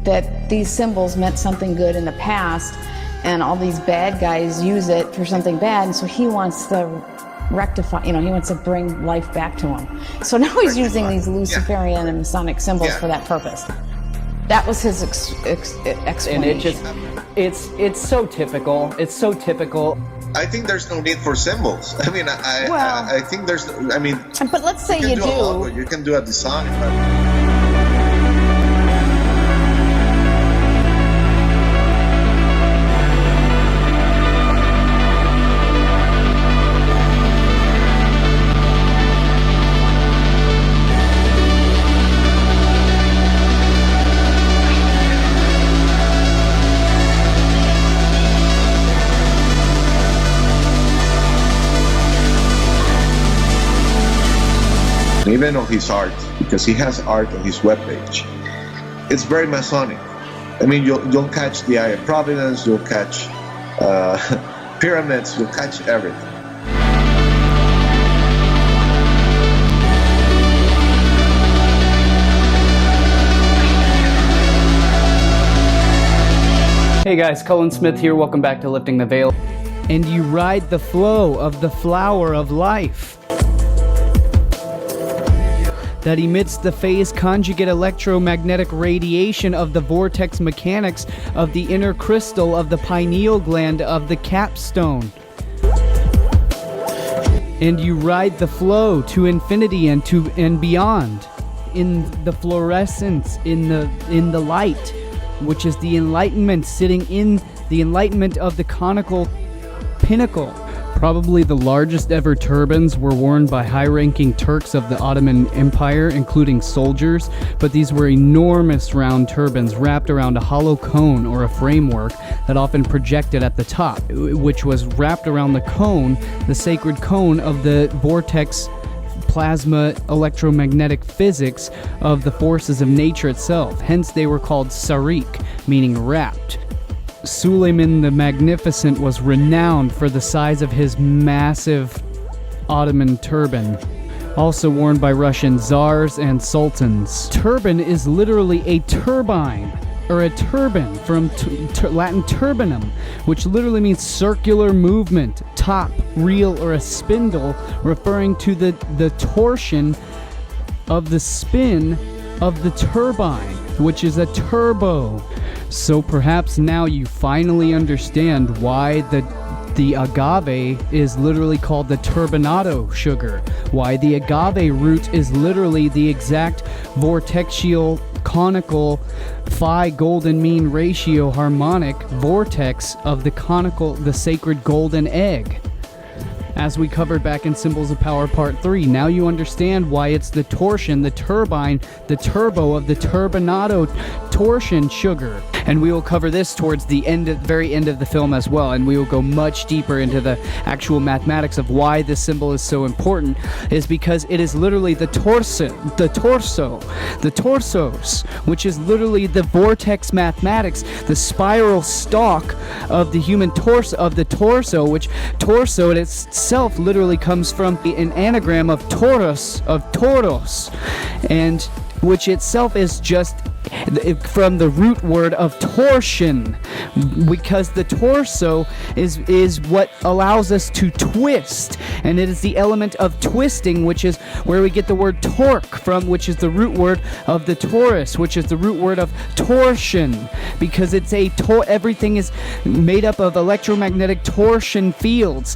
that these symbols meant something good in the past, and all these bad guys use it for something bad, and so he wants to rectify, he wants to bring life back to him. So now he's using these Luciferian and Masonic symbols for that purpose. That was his explanation. And it's so typical. It's so typical. I think there's no need for symbols. I mean, I think there's, but let's say you do. You can do a design. Even on his art, because he has art on his webpage, it's very Masonic. I mean, you'll catch the Eye of Providence, you'll catch pyramids, you'll catch everything. Hey guys, Cullen Smith here. Welcome back to Lifting the Veil. And you ride the flow of the flower of life that emits the phase conjugate electromagnetic radiation of the vortex mechanics of the inner crystal of the pineal gland of the capstone. And you ride the flow to infinity and beyond in the fluorescence, in the light, which is the enlightenment sitting in the enlightenment of the conical pinnacle. Probably the largest ever turbans were worn by high-ranking Turks of the Ottoman Empire, including soldiers, but these were enormous round turbans wrapped around a hollow cone or a framework that often projected at the top, which was wrapped around the cone, the sacred cone of the vortex plasma electromagnetic physics of the forces of nature itself. Hence they were called sarik, meaning wrapped. Suleiman the Magnificent was renowned for the size of his massive Ottoman turban, also worn by Russian czars and sultans. Turban is literally a turbine, or a turban, from Latin turbinum, which literally means circular movement, top, reel, or a spindle, referring to the torsion of the spin of the turbine, which is a turbo. So perhaps now you finally understand why the agave is literally called the turbinado sugar, why the agave root is literally the exact vortexial conical phi golden mean ratio harmonic vortex of the sacred golden egg. As we covered back in Symbols of Power Part 3, now you understand why it's the torsion, the turbine, the turbo of the turbinado torsion sugar. And we will cover this towards the very end of the film as well, and we will go much deeper into the actual mathematics of why this symbol is so important, is because it is literally the torsos, which is literally the vortex mathematics, the spiral stalk of the human torso, which torso in itself literally comes from an anagram of Torus, and which itself is just from the root word of torsion, because the torso is what allows us to twist, and it is the element of twisting, which is where we get the word torque from, which is the root word of the Torus, which is the root word of torsion, because it's everything is made up of electromagnetic torsion fields.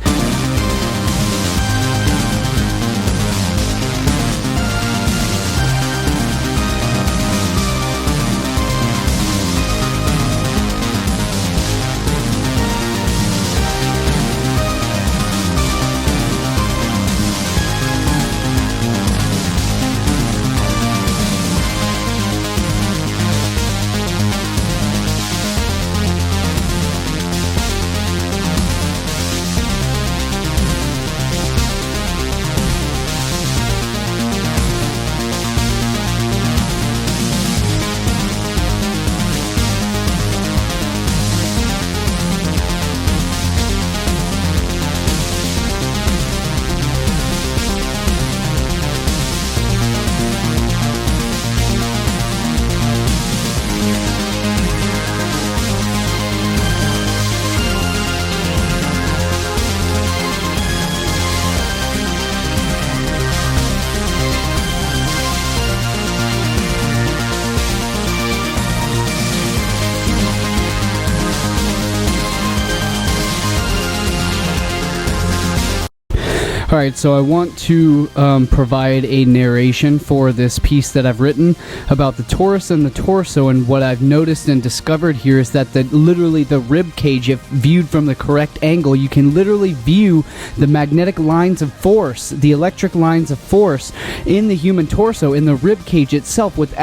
All right, so I want to provide a narration for this piece that I've written about the torus and the torso, and what I've noticed and discovered here is that literally the rib cage, if viewed from the correct angle, you can literally view the magnetic lines of force, the electric lines of force in the human torso, in the rib cage itself, which,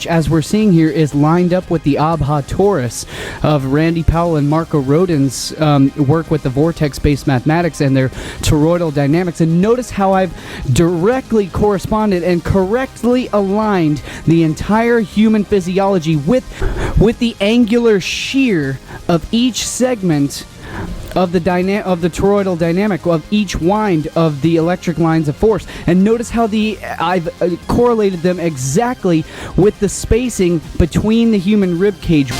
as we're seeing here, is lined up with the Abha torus of Randy Powell and Marco Rodin's work with the vortex-based mathematics and their toroidal dynamics. And notice how I've directly corresponded and correctly aligned the entire human physiology with the angular shear of each segment of the toroidal dynamic of each wind of the electric lines of force. And notice how I've correlated them exactly with the spacing between the human rib cage,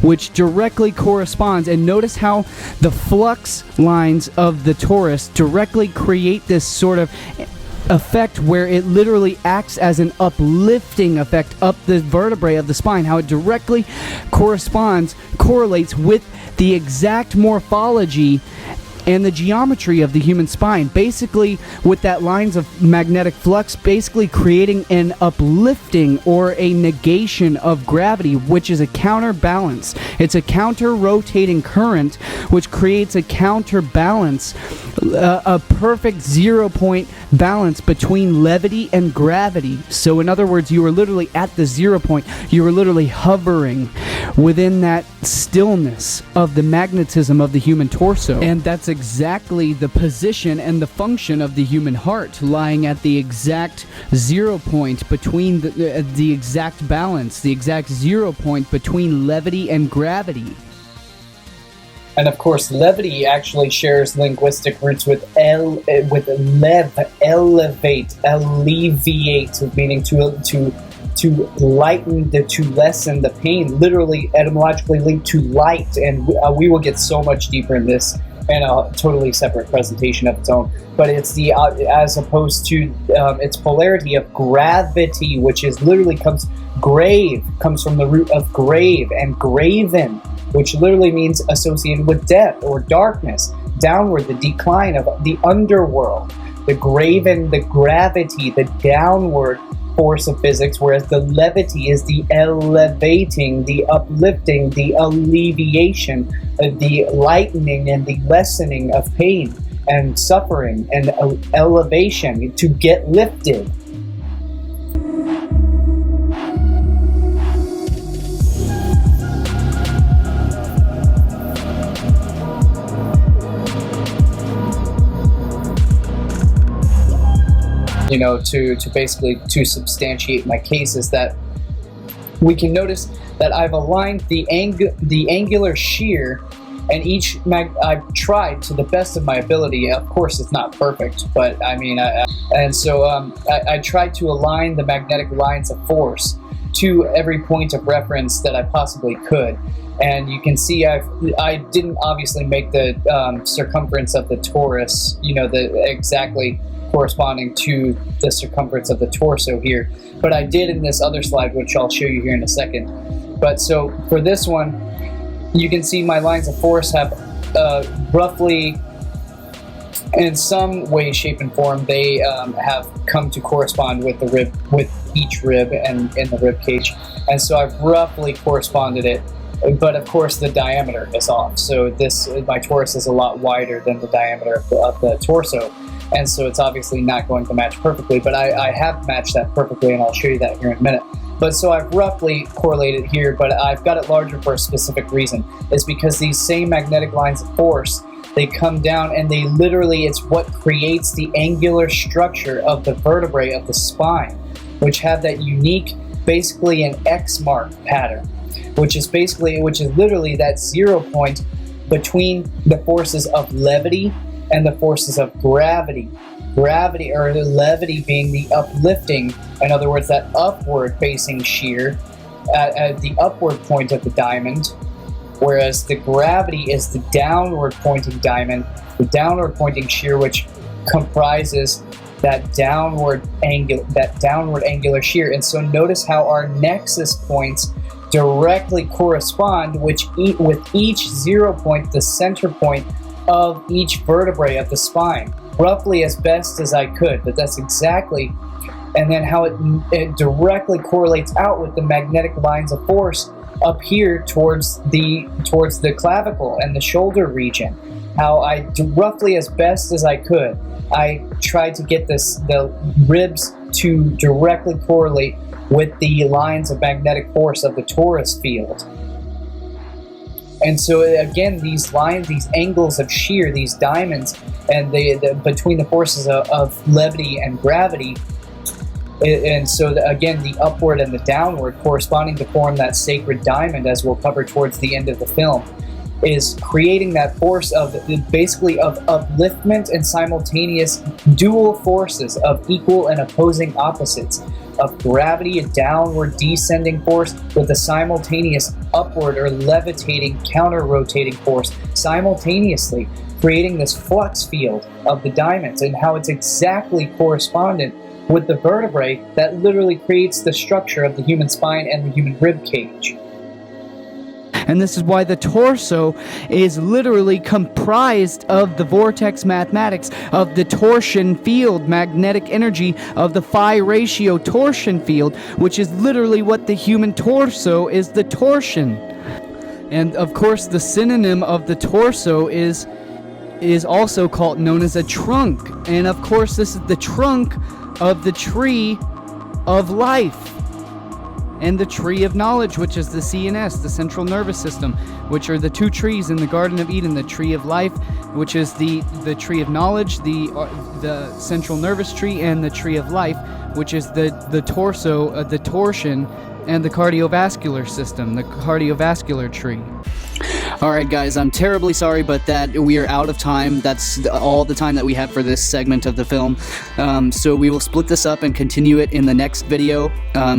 which directly corresponds. And notice how the flux lines of the torus directly create this sort of effect where it literally acts as an uplifting effect up the vertebrae of the spine, how it directly correlates with the exact morphology and the geometry of the human spine, basically with that lines of magnetic flux basically creating an uplifting or a negation of gravity, which is a counterbalance. It's a counter-rotating current which creates a counterbalance, a perfect 0-point balance between levity and gravity. So in other words, you are literally at the 0 point, you are literally hovering within that stillness of the magnetism of the human torso. And that's exactly the position and the function of the human heart, lying at the exact 0 point between the exact balance, the exact 0 point between levity and gravity. And of course, levity actually shares linguistic roots with lev, elevate, alleviate, meaning to lighten, to lessen the pain, literally etymologically linked to light. And we will get so much deeper in this in a totally separate presentation of its own. But it's the as opposed to its polarity of gravity, which is literally comes from the root of grave, and graven, which literally means associated with death or darkness, downward, the decline of the underworld, the graven, the gravity, the downward force of physics, whereas the levity is the elevating, the uplifting, the alleviation, the lightening and the lessening of pain and suffering, and elevation, to get lifted. You know, to basically to substantiate my case is that we can notice that I've aligned the angular shear, and I've tried to the best of my ability. Of course, it's not perfect, but I mean, I tried to align the magnetic lines of force to every point of reference that I possibly could. And you can see I didn't obviously make the circumference of the torus, you know, the exactly corresponding to the circumference of the torso here, but I did in this other slide, which I'll show you here in a second. But so for this one, you can see my lines of force have roughly, in some way, shape, and form, they have come to correspond with the rib, with each rib and in the rib cage, and so I've roughly corresponded it. But of course, the diameter is off. So my torus is a lot wider than the diameter of the torso. And so it's obviously not going to match perfectly, but I have matched that perfectly, and I'll show you that here in a minute. But so I've roughly correlated here, but I've got it larger for a specific reason. It's because these same magnetic lines of force, they come down and they literally, it's what creates the angular structure of the vertebrae of the spine, which have that unique, basically an X mark pattern, which is literally that 0 point between the forces of levity and the forces of gravity. Gravity, or levity, being the uplifting, in other words, that upward facing shear at the upward point of the diamond, whereas the gravity is the downward pointing diamond, the downward pointing shear, which comprises that downward angular shear. And so notice how our nexus points directly correspond with each 0 point, the center point of each vertebrae of the spine, roughly as best as I could, but that's exactly, and then how it directly correlates out with the magnetic lines of force up here towards the clavicle and the shoulder region. How I, roughly as best as I could, I tried to get the ribs to directly correlate with the lines of magnetic force of the torus field. And so again, these lines, these angles of shear, these diamonds, and between the forces of levity and gravity, and so again, the upward and the downward corresponding to form that sacred diamond, as we'll cover towards the end of the film, is creating that force of basically of upliftment and simultaneous dual forces of equal and opposing opposites of gravity, a downward descending force with a simultaneous upward or levitating counter-rotating force simultaneously, creating this flux field of the diamonds, and how it's exactly correspondent with the vertebrae that literally creates the structure of the human spine and the human rib cage. And this is why the torso is literally comprised of the vortex mathematics, of the torsion field, magnetic energy, of the phi ratio torsion field, which is literally what the human torso is, the torsion. And of course, the synonym of the torso is also known as a trunk. And of course, this is the trunk of the tree of life. And the tree of knowledge, which is the CNS, the central nervous system, which are the two trees in the Garden of Eden, the tree of life, which is the tree of knowledge, the central nervous tree, and the tree of life, which is the torso, the torsion, and the cardiovascular system, the cardiovascular tree. Alright guys, I'm terribly sorry, but that we are out of time. That's all the time that we have for this segment of the film. So we will split this up and continue it in the next video.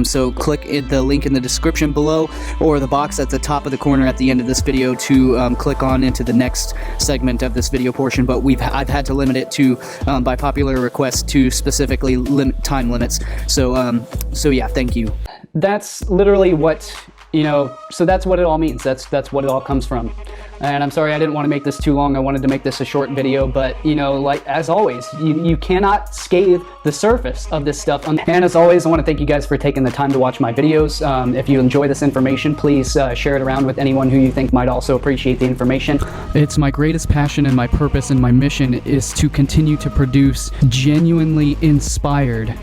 So click the link in the description below, or the box at the top of the corner at the end of this video to click on into the next segment of this video portion. But I've had to limit it to, by popular request, to specifically time limits. So yeah, thank you. That's literally what, so that's what it all means. That's what it all comes from. And I'm sorry I didn't want to make this too long. I wanted to make this a short video, but like as always, you cannot scathe the surface of this stuff. And as always, I want to thank you guys for taking the time to watch my videos. If you enjoy this information, please share it around with anyone who you think might also appreciate the information. It's my greatest passion, and my purpose and my mission is to continue to produce genuinely inspired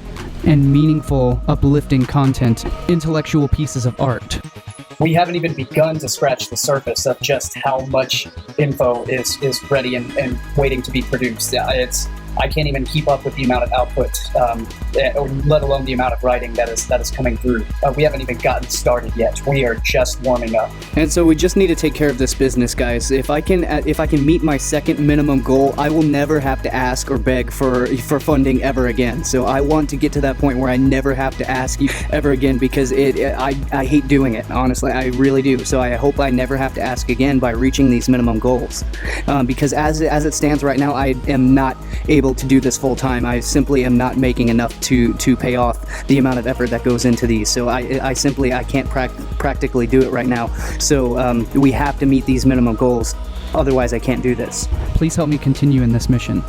and meaningful, uplifting content, intellectual pieces of art. We haven't even begun to scratch the surface of just how much info is ready and waiting to be produced. I can't even keep up with the amount of output, let alone the amount of writing that is coming through. We haven't even gotten started yet. We are just warming up. And so we just need to take care of this business, guys. If I can meet my second minimum goal, I will never have to ask or beg for funding ever again. So I want to get to that point where I never have to ask you ever again, because I hate doing it. Honestly, I really do. So I hope I never have to ask again by reaching these minimum goals. Because as it stands right now, I am not able to do this full time. I simply am not making enough to pay off the amount of effort that goes into these. So I can't practically do it right now. So we have to meet these minimum goals. Otherwise, I can't do this. Please help me continue in this mission.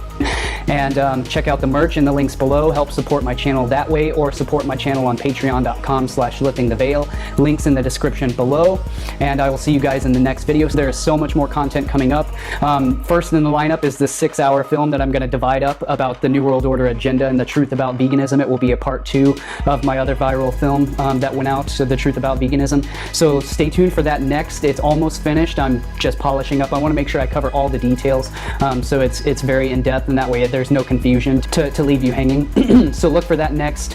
And check out the merch in the links below. Help support my channel that way, or support my channel on patreon.com/liftingtheveil. Links in the description below. And I will see you guys in the next video. So there is so much more content coming up. First in the lineup is this 6-hour film that I'm going to divide up about the New World Order agenda and the truth about veganism. It will be a part 2 of my other viral film that went out, so the truth about veganism. So stay tuned for that next. It's almost finished. I'm just polishing up. I want to make sure I cover all the details, so it's very in-depth, and that way there's no confusion to leave you hanging. So look for that next.